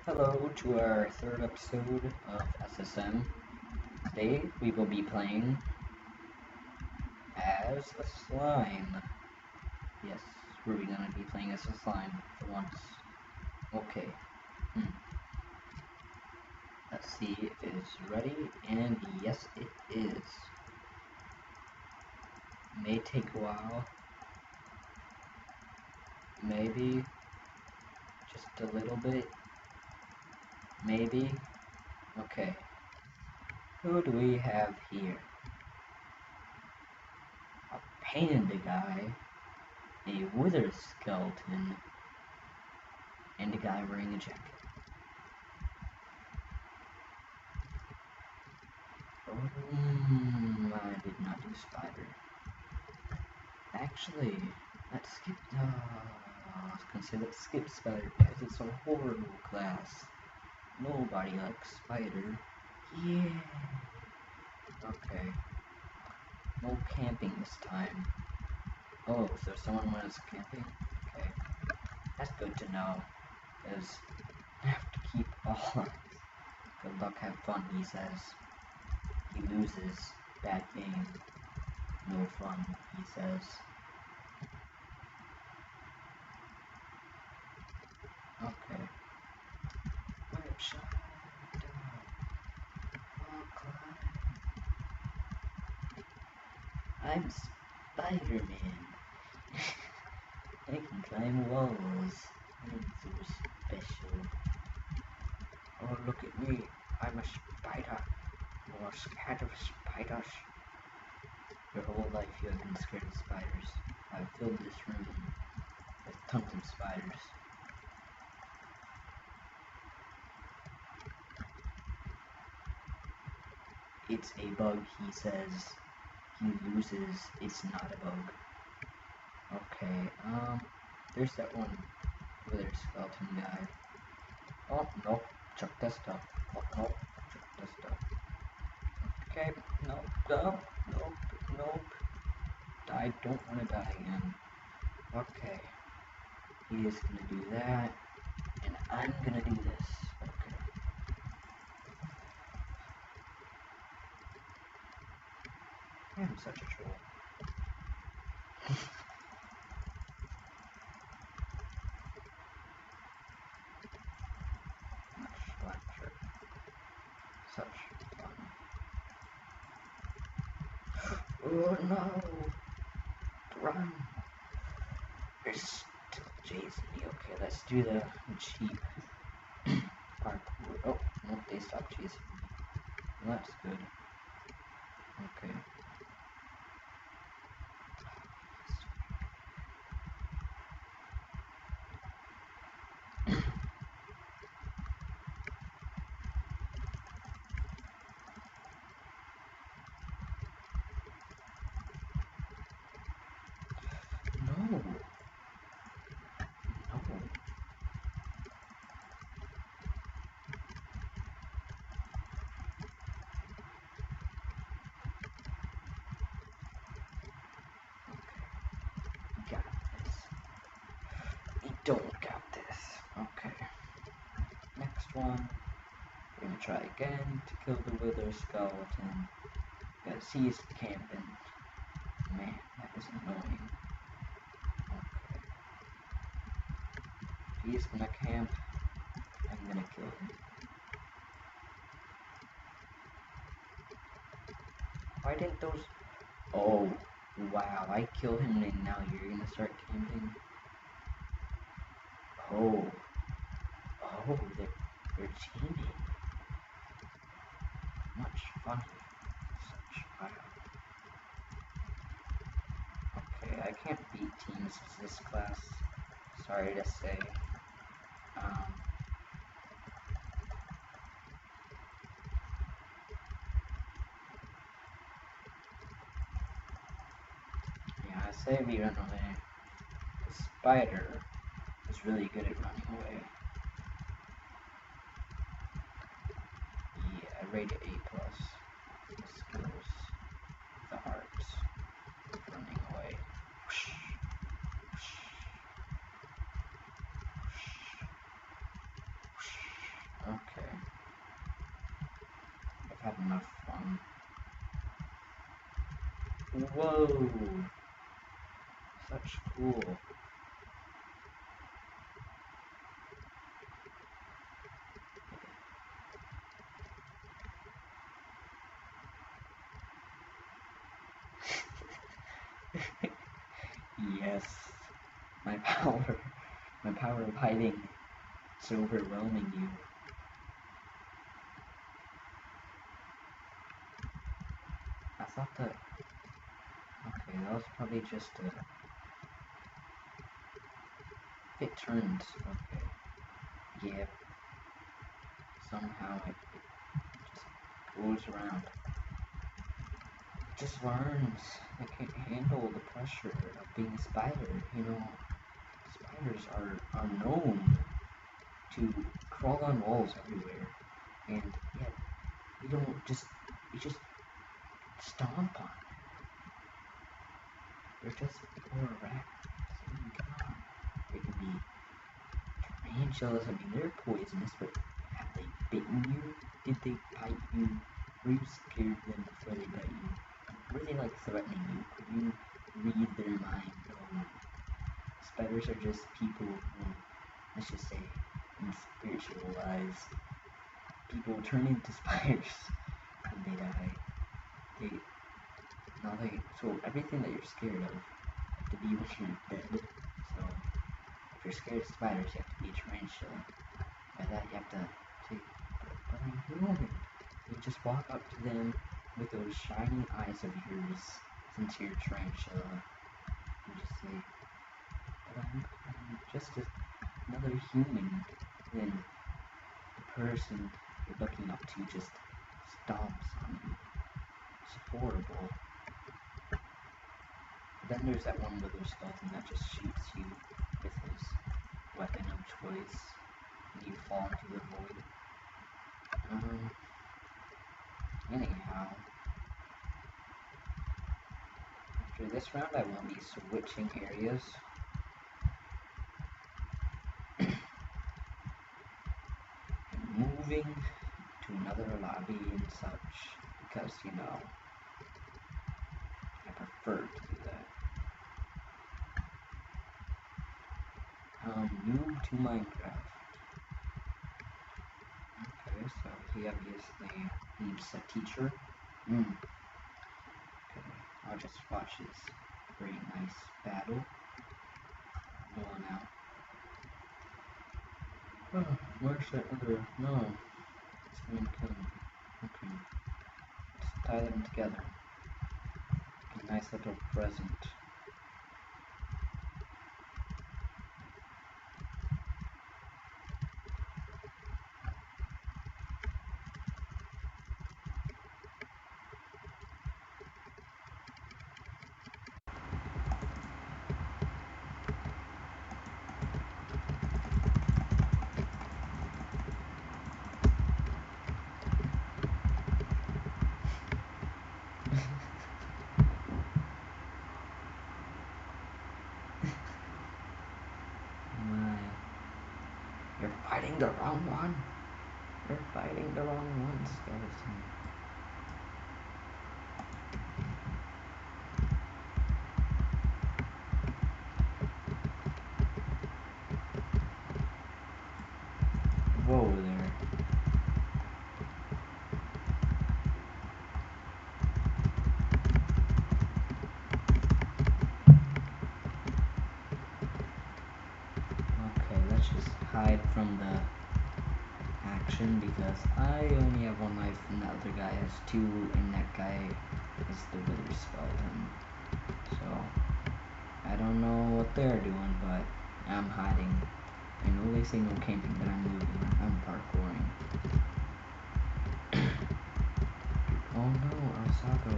Hello to our third episode of SSM. Today we will be playing as a slime. Yes, we're gonna be playing as a slime for once. Okay. Let's see if it's ready, and yes it is. May take a while. Maybe. Just a little bit. Maybe. Okay. Who do we have here? A panda guy, a wither skeleton, and a guy wearing a jacket. I did not do spider. Actually, let's skip. I was gonna say let's skip spider because it's a horrible class. Nobody likes spider. Yeah. Okay. No camping this time. Oh, so someone was camping? Okay. That's good to know. Because I have to keep all eyes. Good luck, have fun, he says. He loses. Bad game. No fun, he says. Okay. Where shall I go? I'm Spider-Man. I can climb walls. I'm so special. Oh, look at me. I'm a spider. Or scared of spiders. Your whole life you have been scared of spiders. I've filled this room with tons of spiders. It's a bug, he says. He loses. It's not a bug. Okay, there's that one wither skeleton guy. Oh, nope. Chuck that stuff. Oh, nope. Chuck that stuff. Okay, nope, nope, nope, nope. I don't want to die again. Okay. He is gonna do that, and I'm gonna do this. Okay. I'm such a troll. Such fun. Oh no! Run! They're still chasing me. Okay, let's do the cheap parkour. Oh, no, they stopped chasing me. Well, that's good. Okay. No. No. Got this. We don't got this. Okay. Next one. We're gonna try again to kill the wither skeleton. Because he's camping. Man, that is annoying. Okay. If he's gonna camp, I'm gonna kill him. Why didn't those... Oh, wow, I killed him and now you're gonna start camping? Oh. Oh, they're teaming. Much funny. Such wow. Okay, I can't beat teams with this class. Sorry to say. Yeah, I say we run away. The spider is really good at running away. Yeah, I rated A+. The skills, the hearts, running away. Whoosh, whoosh, whoosh, whoosh. had enough fun. Whoa! Such cool. Yes, my power of hiding. It's overwhelming you. I thought that. Okay, that was probably just a. It turns. Okay. Yep. Somehow it just goes around. It just learns. It can't handle the pressure of being a spider. You know, spiders are known to crawl on walls everywhere, and yet you just stomp on it. They're just poor rats. I mean, come on. They can be tarantulas. I mean, they're poisonous, but have they bitten you? Did they bite you? Were you scared of them before they bite you? Were they like threatening you? Could you read their mind? Oh, spiders are just people who, let's just say, in spiritual lives, people turn into spiders and they die. So everything that you're scared of have to be when you're dead. So if you're scared of spiders, you have to be a tarantula. By that you have to say, but I'm human. You just walk up to them with those shiny eyes of yours, since you're a tarantula, and just say, but I'm just another human. Then the person you're looking up to just stomps on you. It's horrible. Then there's that one wither skeleton that just shoots you with his weapon of choice, and you fall into the void. Anyhow, after this round I will be switching areas. And moving to another lobby and such, because, you know, I prefer to do that. New to Minecraft. Okay, so he obviously needs a teacher. Okay, I'll just watch this very nice battle go on out. Oh, where's that other? No, it's going to come. Okay, let's tie them together. A nice little present. You're fighting the wrong one. You're fighting the wrong one, skeleton. Whoa there. Okay, let's just hide from the action because I only have one life and the other guy has two, and that guy is the wither skeleton. So I don't know what they're doing, but I'm hiding. I know they say no camping, but I'm moving. I'm parkouring. Oh no, Alsago.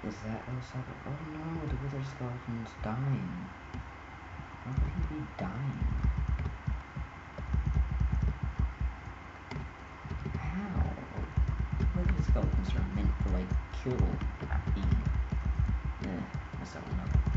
Is that Alsago? Oh no, the wither skeleton's dying. How could he be dying? How? Wither skeletons are meant for like kill being. That's that one up.